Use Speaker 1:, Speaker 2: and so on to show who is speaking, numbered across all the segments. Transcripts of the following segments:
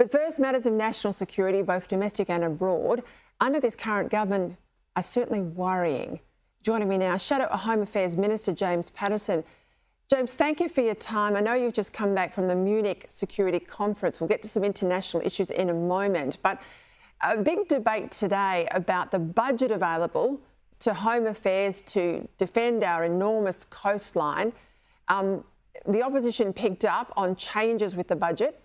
Speaker 1: But first, matters of national security, both domestic and abroad, under this current government are certainly worrying. Joining me now, Shadow Home Affairs Minister James Paterson. James, thank you for your time. I know you've just come back from the Munich Security Conference. We'll get to some international issues in a moment, but a big debate today about the budget available to Home Affairs to defend our enormous coastline. The opposition picked up on changes with the budget.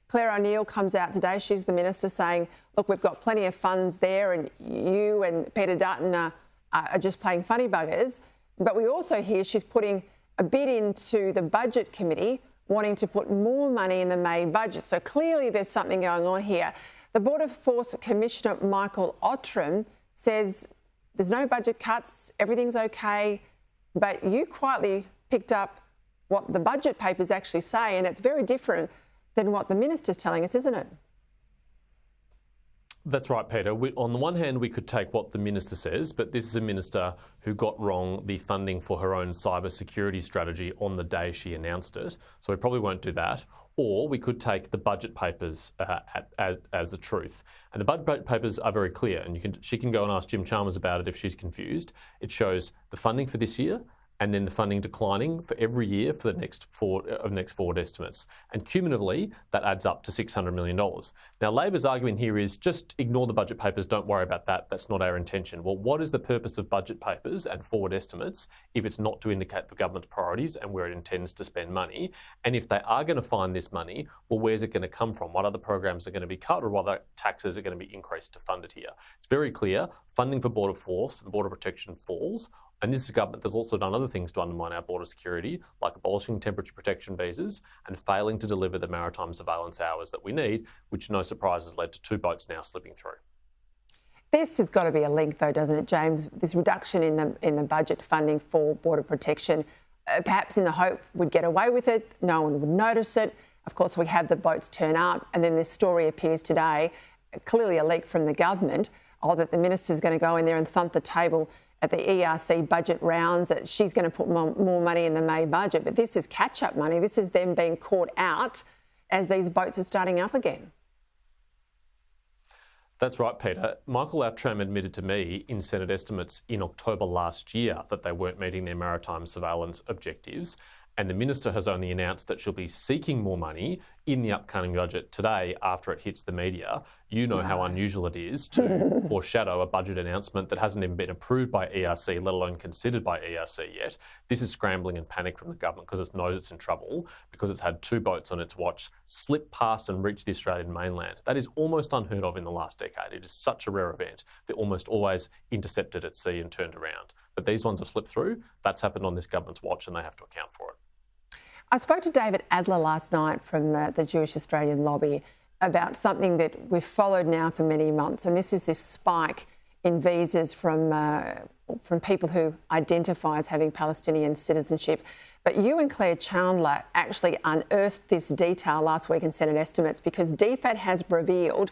Speaker 1: Claire O'Neill comes out today, she's the minister, saying, look, we've got plenty of funds there and you and Peter Dutton are just playing funny buggers. But we also hear she's putting a bid into the budget committee, wanting to put more money in the May budget. So clearly there's something going on here. The Border Force Commissioner, Michael Ottram, says there's no budget cuts, everything's okay, but you quietly picked up what the budget papers actually say, and it's very different than what the minister's telling us, isn't it?
Speaker 2: That's right, Peter. On the one hand, we could take what the minister says, but this is a minister who got wrong the funding for her own cyber security strategy on the day she announced it. So we probably won't do that. Or we could take the budget papers as the truth. And the budget papers are very clear, and she can go and ask Jim Chalmers about it if she's confused. It shows the funding for this year, and then the funding declining for every year for the next forward estimates. And cumulatively, that adds up to $600 million. Now, Labor's argument here is just ignore the budget papers, don't worry about that, that's not our intention. Well, what is the purpose of budget papers and forward estimates if it's not to indicate the government's priorities and where it intends to spend money? And if they are going to find this money, well, where's it going to come from? What other programs are going to be cut, or what other taxes are going to be increased to fund it here? It's very clear, funding for Border Force and Border Protection falls. And this is a government that's also done other things to undermine our border security, like abolishing temperature protection visas and failing to deliver the maritime surveillance hours that we need, which, no surprise, has led to 2 boats now slipping through.
Speaker 1: This has got to be a link, though, doesn't it, James? This reduction in the budget funding for border protection, perhaps in the hope we'd get away with it, no one would notice it. Of course, we have the boats turn up, and then this story appears today, clearly a leak from the government, that the minister's going to go in there and thump the table at the ERC budget rounds, that she's going to put more money in the May budget. But this is catch-up money. This is them being caught out as these boats are starting up again.
Speaker 2: That's right, Peter. Michael Ottram admitted to me in Senate estimates in October last year that they weren't meeting their maritime surveillance objectives. And the minister has only announced that she'll be seeking more money in the upcoming budget today after it hits the media. You know how unusual it is to foreshadow a budget announcement that hasn't even been approved by ERC, let alone considered by ERC yet. This is scrambling and panic from the government because it knows it's in trouble, because it's had 2 boats on its watch slip past and reach the Australian mainland. That is almost unheard of in the last decade. It is such a rare event. They're almost always intercepted at sea and turned around. But these ones have slipped through. That's happened on this government's watch, and they have to account for it.
Speaker 1: I spoke to David Adler last night from the Jewish Australian Lobby about something that we've followed now for many months, and this is this spike in visas from people who identify as having Palestinian citizenship. But you and Claire Chandler actually unearthed this detail last week in Senate estimates, because DFAT has revealed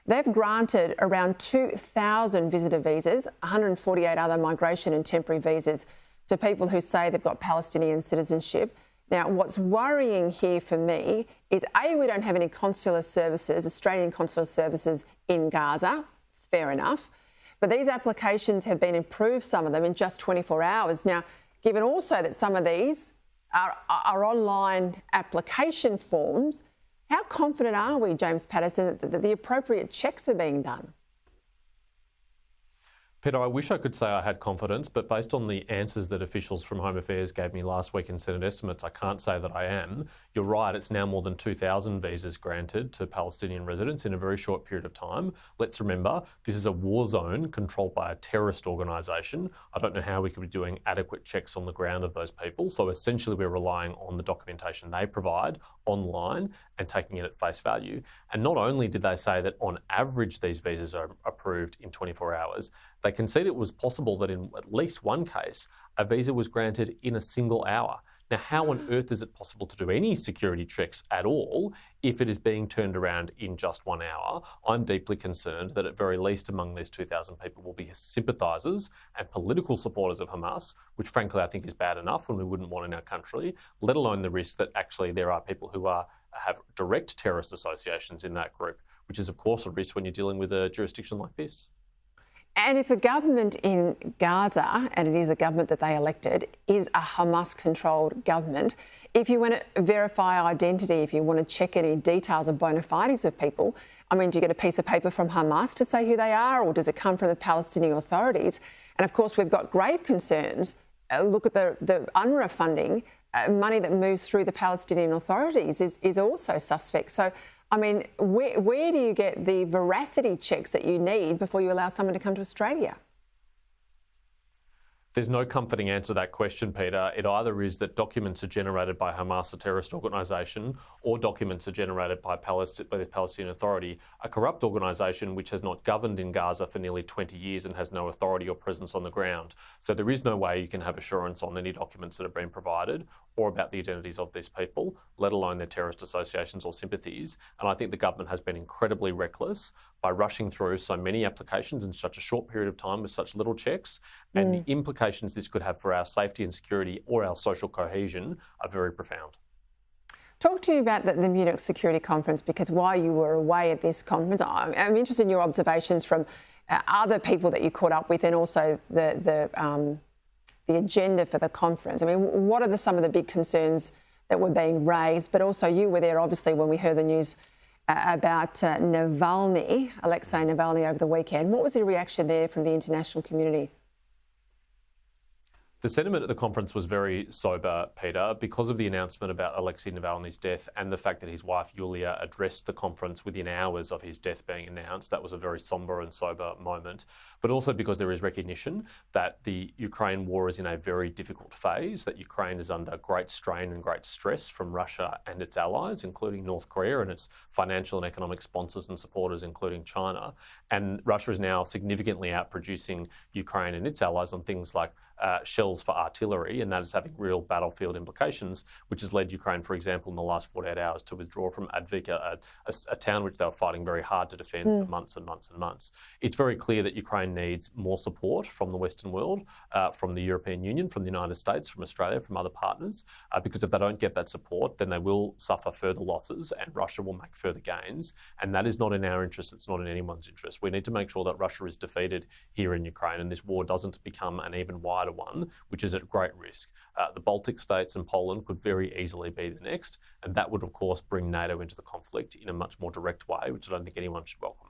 Speaker 1: they've granted around 2,000 visitor visas, 148 other migration and temporary visas to people who say they've got Palestinian citizenship. Now, what's worrying here for me is, A, we don't have any consular services, Australian consular services in Gaza, fair enough, but these applications have been approved, some of them, in just 24 hours. Now, given also that some of these are online application forms, how confident are we, James Paterson, that the appropriate checks are being done?
Speaker 2: Peter, I wish I could say I had confidence, but based on the answers that officials from Home Affairs gave me last week in Senate estimates, I can't say that I am. You're right, it's now more than 2,000 visas granted to Palestinian residents in a very short period of time. Let's remember, this is a war zone controlled by a terrorist organisation. I don't know how we could be doing adequate checks on the ground of those people. So essentially we're relying on the documentation they provide online and taking it at face value. And not only did they say that on average these visas are approved in 24 hours, they conceded it was possible that in at least one case, a visa was granted in a single hour. Now, how on earth is it possible to do any security checks at all if it is being turned around in just 1 hour? I'm deeply concerned that at very least among these 2,000 people will be sympathisers and political supporters of Hamas, which frankly I think is bad enough when we wouldn't want in our country, let alone the risk that actually there are people who are have direct terrorist associations in that group, which is, of course, a risk when you're dealing with a jurisdiction like this.
Speaker 1: And if a government in Gaza, and it is a government that they elected, is a Hamas-controlled government, if you want to verify identity, if you want to check any details or bona fides of people, I mean, do you get a piece of paper from Hamas to say who they are, or does it come from the Palestinian authorities? And of course, we've got grave concerns. Look at the UNRWA funding. Money that moves through the Palestinian authorities is also suspect. So, I mean, where do you get the veracity checks that you need before you allow someone to come to Australia?
Speaker 2: There's no comforting answer to that question, Peter. It either is that documents are generated by Hamas, a terrorist organisation, or documents are generated by the Palestinian Authority, a corrupt organisation which has not governed in Gaza for nearly 20 years and has no authority or presence on the ground. So there is no way you can have assurance on any documents that have been provided or about the identities of these people, let alone their terrorist associations or sympathies. And I think the government has been incredibly reckless by rushing through so many applications in such a short period of time with such little checks. And the implications this could have for our safety and security or our social cohesion are very profound.
Speaker 1: Talk to me about the Munich Security Conference, because while you were away at this conference, I'm interested in your observations from other people that you caught up with, and also the agenda for the conference. I mean, what are some of the big concerns that were being raised? But also, you were there, obviously, when we heard the news about Navalny, Alexei Navalny, over the weekend. What was the reaction there from the international community?
Speaker 2: The sentiment at the conference was very sober, Peter, because of the announcement about Alexei Navalny's death and the fact that his wife, Yulia, addressed the conference within hours of his death being announced. That was a very sombre and sober moment. But also because there is recognition that the Ukraine war is in a very difficult phase, that Ukraine is under great strain and great stress from Russia and its allies, including North Korea, and its financial and economic sponsors and supporters, including China. And Russia is now significantly outproducing Ukraine and its allies on things like shells for artillery, and that is having real battlefield implications, which has led Ukraine, for example, in the last 48 hours to withdraw from Advika, a town which they were fighting very hard to defend for months and months and months. It's very clear that Ukraine needs more support from the Western world, from the European Union, from the United States, from Australia, from other partners, because if they don't get that support, then they will suffer further losses and Russia will make further gains. And that is not in our interest. It's not in anyone's interest. We need to make sure that Russia is defeated here in Ukraine and this war doesn't become an even wider one, which is at great risk. The Baltic states and Poland could very easily be the next, and that would, of course, bring NATO into the conflict in a much more direct way, which I don't think anyone should welcome.